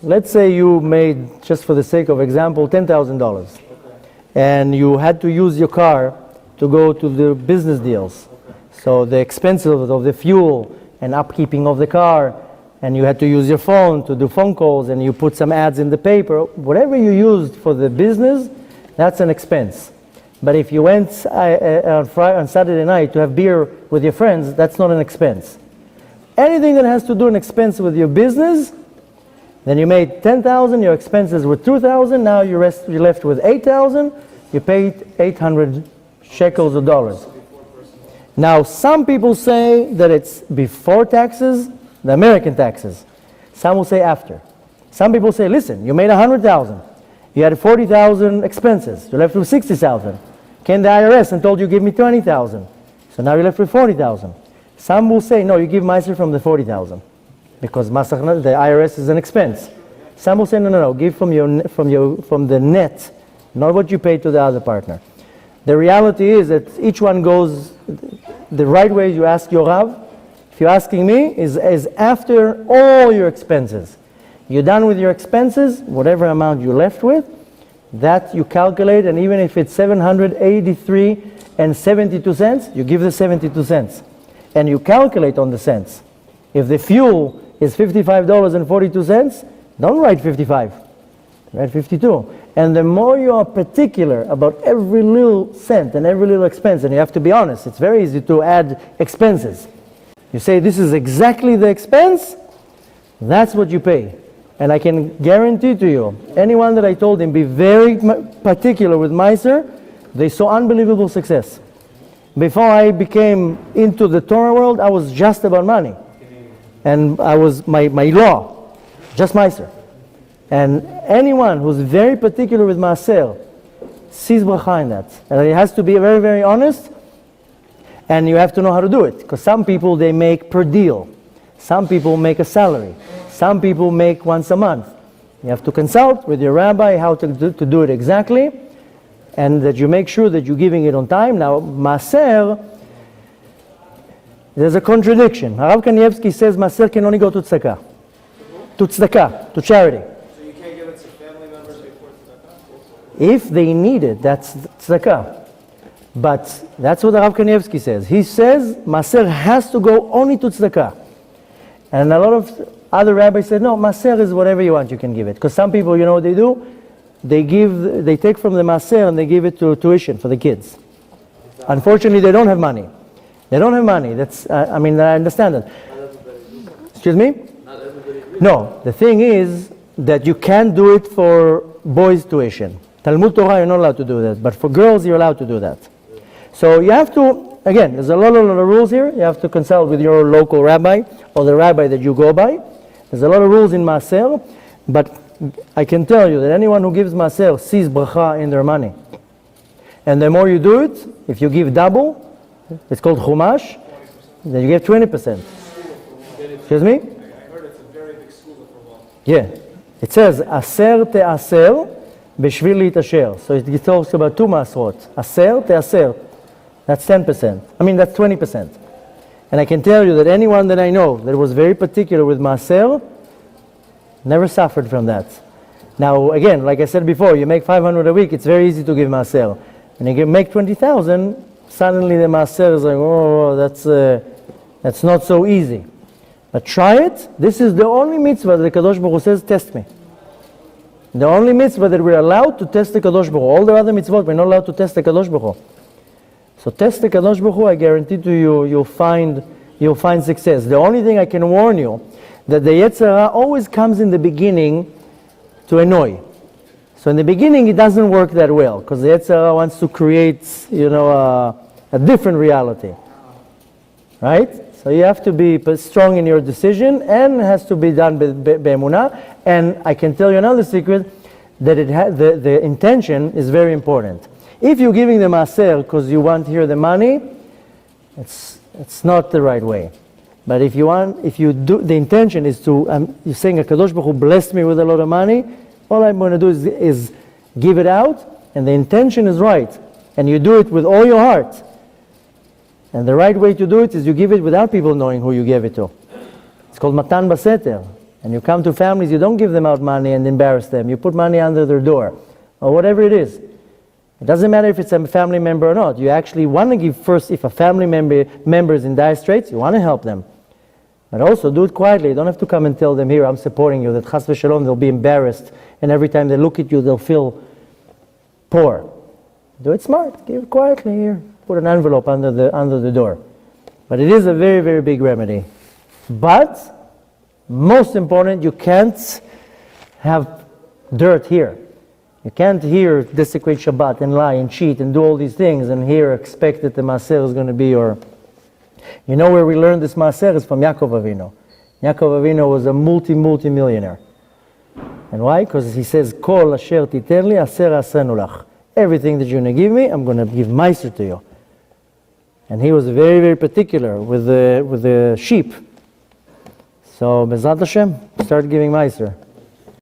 let's say you made, just for the sake of example, $10,000. And you had to use your car to go to the business deals. So the expenses of the fuel and upkeeping of the car, and you had to use your phone to do phone calls, and you put some ads in the paper. Whatever you used for the business, that's an expense. But if you went on Saturday night to have beer with your friends, that's not an expense. Anything that has to do an expense with your business, then you made 10,000, your expenses were 2,000, now you're left with 8,000, you paid 800 shekels of dollars. Now some people say that it's before taxes, the American taxes. Some will say after. Some people say, listen, you made 100,000, you had 40,000 expenses, you're left with 60,000. Came the IRS and told you give me 20,000, so now you're left with 40,000. Some will say, no, you give Meiser from the 40,000. Because the IRS is an expense. Some will say, no, give from the net, not what you pay to the other partner. The reality is that each one goes the right way. You ask your Rav. If you're asking me, is after all your expenses. You're done with your expenses, whatever amount you're left with, that you calculate, and even if it's 783 and 72 cents, you give the 72 cents. And you calculate on the cents. If the fuel is $55.42, don't write 55, write 52. And the more you are particular about every little cent and every little expense, and you have to be honest, it's very easy to add expenses. You say this is exactly the expense, that's what you pay. And I can guarantee to you, anyone that I told him be very particular with Meiser, they saw unbelievable success. Before I became into the Torah world, I was just about money. And I was my law, just Meiser. And anyone who's very particular with Maaser sees bracha in that. And it has to be very, very honest, and you have to know how to do it. Because some people, they make per deal. Some people make a salary. Some people make once a month. You have to consult with your rabbi how to do it exactly, and that you make sure that you're giving it on time. Now, Maaser, there's a contradiction. Harav Kanievsky says Maaser can only go to tzedakah. To tzedakah, to charity. So you can't give it to family members before tzedakah? If they need it, that's tzedakah. But that's what Harav Kanievsky says. He says Maaser has to go only to tzedakah. And a lot of other rabbis said, no, Maaser is whatever you want, you can give it. Because some people, you know what they do? They take from the Maaser and they give it to tuition for the kids. Unfortunately, they don't have money. They don't have money. That's, I understand that. Excuse me? No, the thing is that you can't do it for boys' tuition. Talmud Torah, you're not allowed to do that. But for girls, you're allowed to do that. So you have to, again, there's a lot of rules here. You have to consult with your local rabbi or the rabbi that you go by. There's a lot of rules in Maaser. But I can tell you that anyone who gives Maaser sees bracha in their money. And the more you do it, if you give double, it's called chumash, then you get 20%. Excuse me? I heard it's a very big school for one. Yeah. It says, aser te'aser b'shvil litasher. So it talks about two masrot. Aser te'aser. That's 10%. That's 20%. And I can tell you that anyone that I know that was very particular with Maaser never suffered from that. Now, again, like I said before, you make 500 a week, it's very easy to give Maaser. When you make 20,000, suddenly the Maaser is like, oh, that's not so easy. But try it. This is the only mitzvah that the Kadosh Baruch Hu says, test me. The only mitzvah that we're allowed to test the Kadosh Baruch Hu. All the other mitzvot, we're not allowed to test the Kadosh Baruch Hu. So test the Kadosh Baruch Hu, I guarantee to you, you'll find success. The only thing I can warn you, that the Yetzer Hara always comes in the beginning to annoy. So in the beginning it doesn't work that well, because the Yetzer Hara wants to create, a different reality. Right? So you have to be strong in your decision, and it has to be done be'emunah. And I can tell you another secret, that the intention is very important. If you're giving the maaser because you want here the money, it's not the right way. But if you do, the intention is to, you're saying, HaKadosh Baruch Hu blessed me with a lot of money, all I'm going to do is give it out, and the intention is right. And you do it with all your heart. And the right way to do it is you give it without people knowing who you gave it to. It's called Matan Baseter. And you come to families, you don't give them out money and embarrass them. You put money under their door, or whatever it is. It doesn't matter if it's a family member or not. You actually want to give first, if a family member is in dire straits, you want to help them. But also do it quietly. You don't have to come and tell them, here, I'm supporting you, that chas v'shalom, they'll be embarrassed, and every time they look at you, they'll feel poor. Do it smart. Give it quietly here. Put an envelope under the door. But it is a very, very big remedy. But, most important, you can't have dirt here. You can't here desecrate Shabbat and lie and cheat and do all these things and here expect that the Maaser is going to be your... You know where we learned this Maaser is from Yaakov Avinu. Yaakov Avinu was a multi-millionaire. And why? Because he says, Kol asher titen li aser asenu lach. Everything that you're going to give me, I'm going to give Maaser to you. And he was very, very particular with the sheep. So, Bezrat Hashem, start giving Maaser.